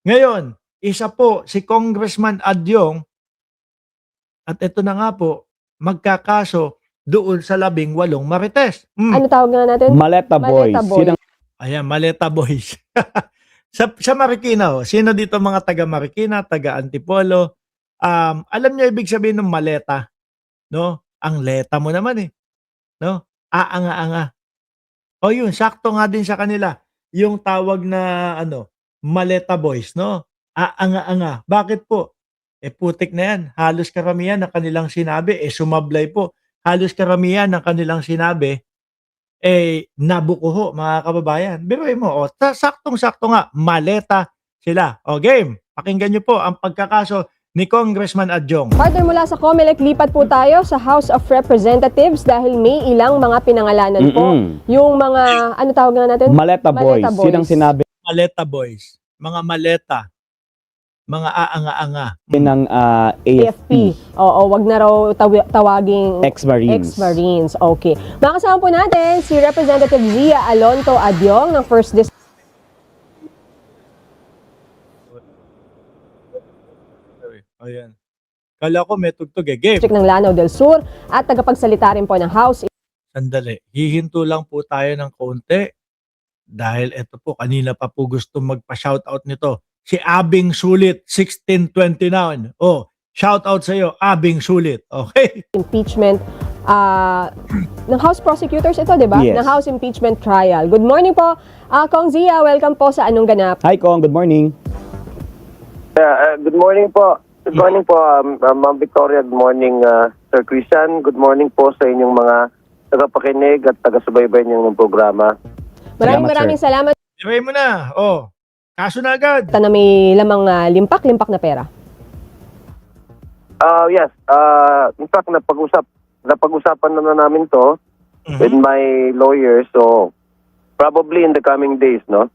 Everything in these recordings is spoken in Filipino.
Ngayon, isa po si Congressman Adyong at ito na nga po, magkakaso doon sa 18 Marites. Ano tawag nga natin? Maleta Boys. Maleta Boys. Ayan, Maleta Boys. sa Marikina, sino dito mga taga Marikina, taga Antipolo? Alam niyo ibig sabihin ng maleta, no? Ang leta mo naman eh, no? Aanga-anga. O yun, sakto nga din sa kanila. Yung tawag na Maleta Boys, no? Aanga-anga. Bakit po? Putik na yan. Halos karamihan ng kanilang sinabi, sumablay po. Halos karamihan ng kanilang sinabi, nabuko ho, mga kababayan. Biruin mo, saktong-sakto nga, maleta sila. O game, pakinggan nyo po ang pagkakaso ni Congressman Adyong. Partner, mula sa COMELEC, lipat po tayo sa House of Representatives dahil may ilang mga pinangalanan po. Yung mga, ano tawag nga natin? Maleta Boys. Sinang sinabi Maleta Boys. Mga maleta. Mga aanga-anga. ng AFP. Oo, wag na raw tawaging ex-Marines. ex-Marines. Okay. Makasama po natin si Representative Zia Alonto Adyong ng 1st District. Ayan. Kala ko may tugtog game. ng Lanao del Sur at tagapagsalita rin po ng House. Sandali. Hihinto lang po tayo ng konti. Dahil ito po, kanina pa po gusto magpa-shoutout nito. Si Abing Sulit, 1629. Oh, shoutout sa iyo, Abing Sulit. Okay? Impeachment ng House Prosecutors ito, di ba? Yes. Ng House Impeachment Trial. Good morning po, Kong Zia. Welcome po sa Anong Ganap. Hi Kong, good morning. Good morning po. Good morning po, Ma'am Victoria. Good morning, Sir Christian. Good morning po sa inyong mga tagapakinig at taga-subaybay niyong programa. Maraming salamat. Diray mo na. Oh, kaso na agad. Na may lamang limpak na pera. Yes. In fact, napag-usapan na namin to with my lawyer. So, probably in the coming days, no?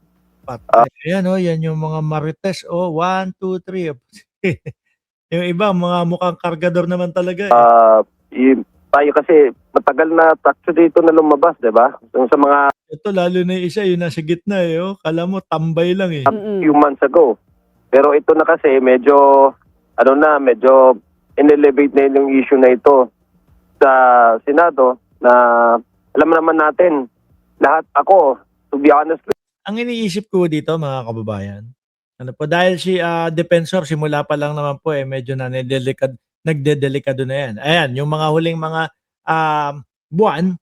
Ayan, yan yung mga marites. 1, 2, 3. Yung iba, mga mukhang kargador naman talaga. Tayo kasi matagal na actually ito na lumabas, di ba? Sa mga Ito, lalo na yung isa, yung nasa gitna Kala mo, tambay lang few months ago. Pero ito na kasi medyo, medyo in-elevate na yung issue na ito sa Senado na alam naman natin, lahat ako, to be honest. Ang iniisip ko dito, mga kababayan, dahil si Defensor, simula pa lang naman po medyo nagdedelikado na yan. Ayan, yung mga huling mga buwan,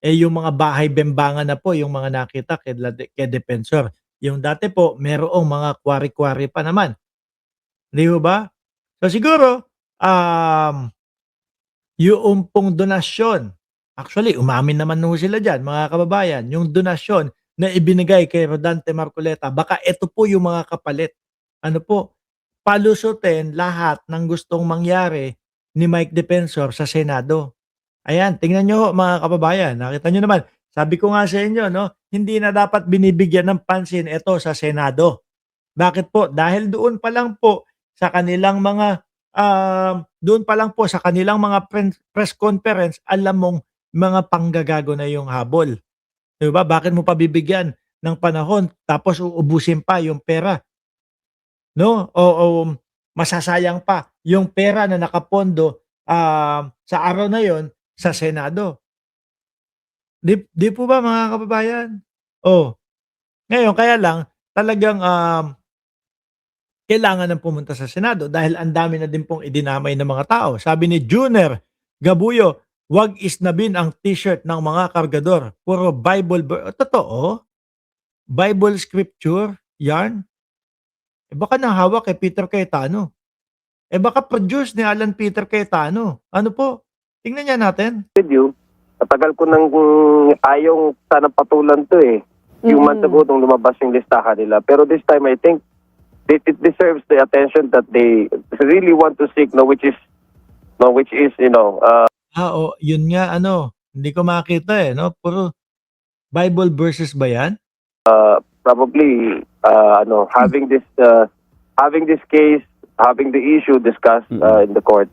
yung mga bahay bembangan na po, yung mga nakita kay Defensor. Yung dati po, merong mga kwari-kwari pa naman. Di ba? So siguro, yung pong donasyon, actually, umamin naman sila dyan, mga kababayan, yung donasyon na ibinigay kay Rodante Marcoleta, baka ito po yung mga kapalit. Palusutin lahat ng gustong mangyari ni Mike Defensor sa Senado. Ayan, tingnan nyo mga kababayan, nakita nyo naman, sabi ko nga sa inyo, hindi na dapat binibigyan ng pansin ito sa Senado. Bakit po? Dahil doon pa lang po sa kanilang mga press conference, alam mong mga panggagago na yung habol. Diba? Bakit mo pa bibigyan ng panahon tapos uubusin pa yung pera? No? O masasayang pa yung pera na nakapondo sa araw na yon sa Senado. Di po ba mga kababayan? Ngayon kaya lang talagang kailangan ng pumunta sa Senado dahil ang dami na din pong idinamay ng mga tao. Sabi ni Junior Gabuyo, wag isnabin ang t-shirt ng mga kargador. Puro Bible. Totoo? Bible scripture? Yan? Baka nahawak kay Peter Cayetano. Baka produce ni Alan Peter Cayetano. Ano po? Tingnan niya natin. With you, matagal ko nang ayong sana patulan to Few months ago nung lumabas yung listahan nila. Pero this time, I think, it deserves the attention that they really want to seek, which is, yun nga, hindi ko makita puro Bible verses ba yan? probably, having this case, having the issue discussed in the court.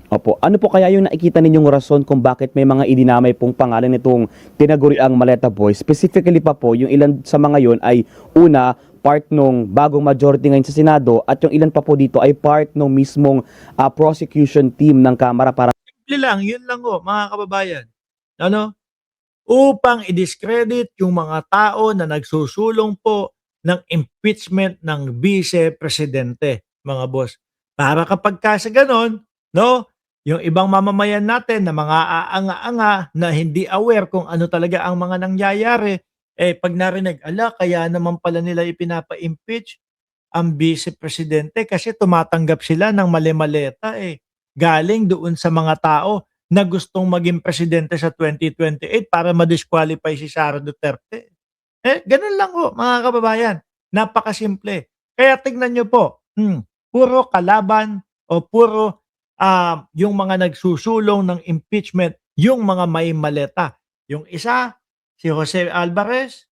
Opo. Ano po kaya yung nakikita ninyong rason kung bakit may mga idinamay pong pangalan nitong tinaguriang Maleta Boys? Specifically pa po, yung ilan sa mga yon ay una, part nung bagong majority ngayon sa Senado at yung ilan pa po dito ay part nung mismong prosecution team ng Kamara para Simple lang, yun lang ho, mga kababayan. Ano? Upang i-discredit yung mga tao na nagsusulong po ng impeachment ng vice-presidente, mga boss. Para kapag kasi ganon, no, yung ibang mamamayan natin na mga aanga-anga na hindi aware kung ano talaga ang mga nangyayari, pag narinig, ala, kaya naman pala nila ipinapa-impeach ang vice-presidente kasi tumatanggap sila ng mali-maleta galing doon sa mga tao na gustong maging presidente sa 2028 para ma-disqualify si Sara Duterte. Ganun lang ho, mga kababayan. Napakasimple. Kaya tignan nyo po, puro kalaban o puro yung mga nagsusulong ng impeachment, yung mga may maleta. Yung isa, si Jose Alvarez,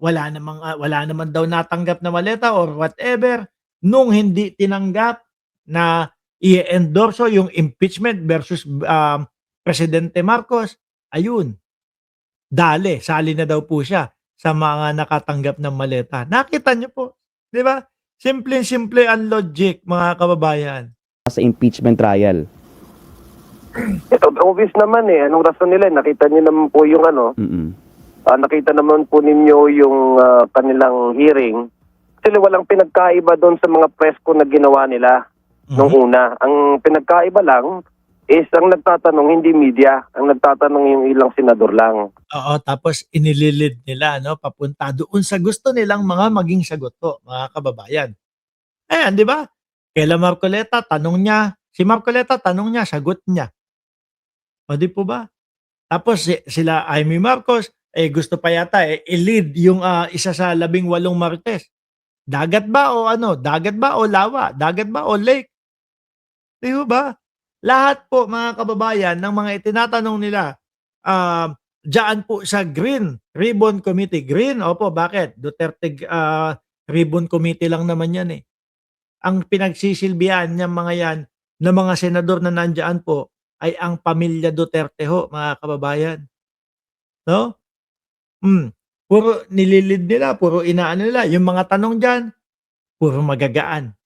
wala naman daw natanggap na maleta or whatever nung hindi tinanggap na i-endorso yung impeachment versus Presidente Marcos, ayun, sali na daw po siya sa mga nakatanggap ng maleta. Nakita niyo po, 'di ba? Simple-simple ang logic, mga kababayan. sa impeachment trial. Obvious naman anong rason nila? Nakita niyo naman po yung nakita naman po ninyo yung kanilang hearing. Actually, walang pinagkaiba doon sa mga presko na ginawa nila nung una. Ang pinagkaiba lang is ang nagtatanong hindi media, ang nagtatanong yung ilang senador lang. Oo, tapos inililid nila, no, papunta doon sa gusto nilang mga maging sagot po, mga kababayan. Ayan, di ba? Kaila Marcoleta, tanong niya. Si Marcoleta, tanong niya, sagot niya. O di po ba? Tapos sila Amy Marcos, gusto pa yata i-lead yung isa sa 18 marites. Dagat ba o ano? Dagat ba o lawa? Dagat ba o lake? Di ba? Lahat po, mga kababayan, ng mga itinatanong nila, dyan po sa Green Ribbon Committee. Green, opo, bakit? Duterte Ribbon Committee lang naman yan Ang pinagsisilbihan ng mga yan, ng mga senador na nandyan po, ay ang pamilya Duterte ho, mga kababayan. No? Puro nililid nila, puro inaano nila. Yung mga tanong dyan, puro magagaan.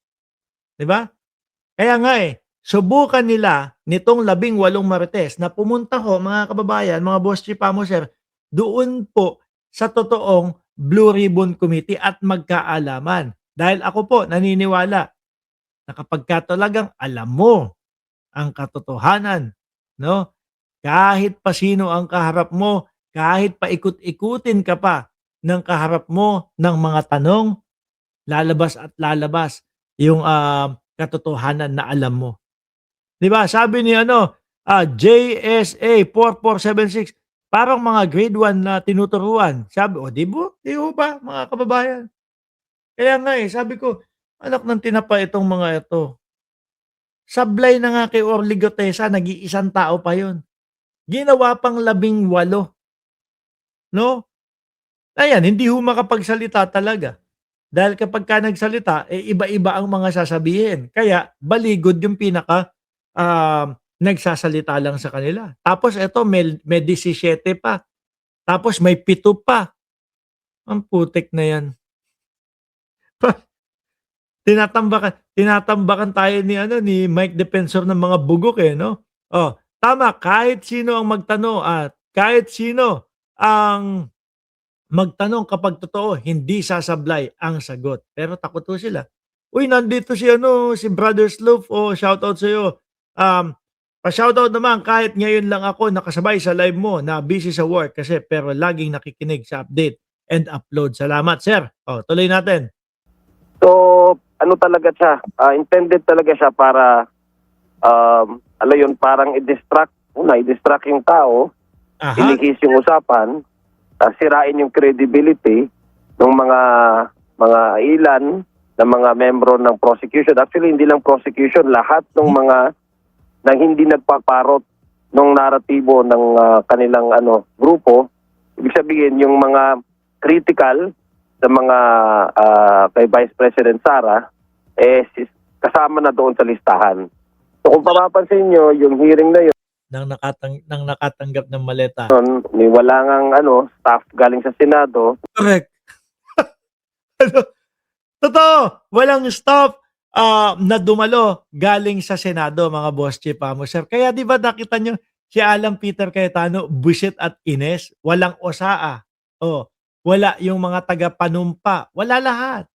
Di ba? Kaya nga subukan nila nitong 18 marites na pumunta ho, mga kababayan, mga boss chief sir, doon po sa totoong Blue Ribbon Committee at magkaalaman. Dahil ako po naniniwala na kapag talagang alam mo ang katotohanan, no? Kahit pa sino ang kaharap mo, kahit pa ikut-ikutin ka pa ng kaharap mo ng mga tanong, lalabas at lalabas yung katotohanan na alam mo. 'Di ba? Sabi ni JSA 4476, parang mga grade 1 na tinuturuan. Sabi, di ba, mga kababayan? Kaya nga sabi ko, anak ng tinapa itong mga ito. Sablay na nga kay Orly Gotesa, nag-iisang tao pa yon. Ginawa pang 18, no? Ayan, hindi ho makapagsalita talaga. Dahil kapag ka nagsalita, iba-iba ang mga sasabihin. Kaya baligod yung pinaka nagsasalita lang sa kanila. Tapos eto, may 17 pa. Tapos may 7 pa. Ang putik na yan. Tinatambakan tayo ni Mike Defensor ng mga bugok no? Tama, kahit sino ang magtanong at kahit sino ang magtanong kapag totoo, hindi sasablay ang sagot. Pero takot po sila. Uy, nandito si Brother Sloof, shoutout sa iyo. Pa-shoutout naman kahit ngayon lang ako nakasabay sa live mo na busy sa work pero laging nakikinig sa update and upload. Salamat, sir. Tuloy natin. So, talaga siya? Intended talaga siya para, parang i-distract yung tao, iligis yung usapan, sirain yung credibility ng mga ilan na mga membro ng prosecution. Actually, hindi lang prosecution, lahat ng mga na hindi nagpaparot ng naratibo ng kanilang grupo. Ibig sabihin, yung mga critical sa mga kay Vice President Sara, kasama na doon sa listahan. So kung papapansin nyo, yung hearing na yun, nang nakatanggap ng maleta. may wala ngang staff galing sa Senado. Correct. Ano? Totoo, walang stop na dumalo galing sa Senado, mga boss chief sir. Kaya 'di ba nakita nyo si Alan Peter Cayetano, buwisit at ines, walang osaa. Oh, wala yung mga taga-panumpa, wala lahat.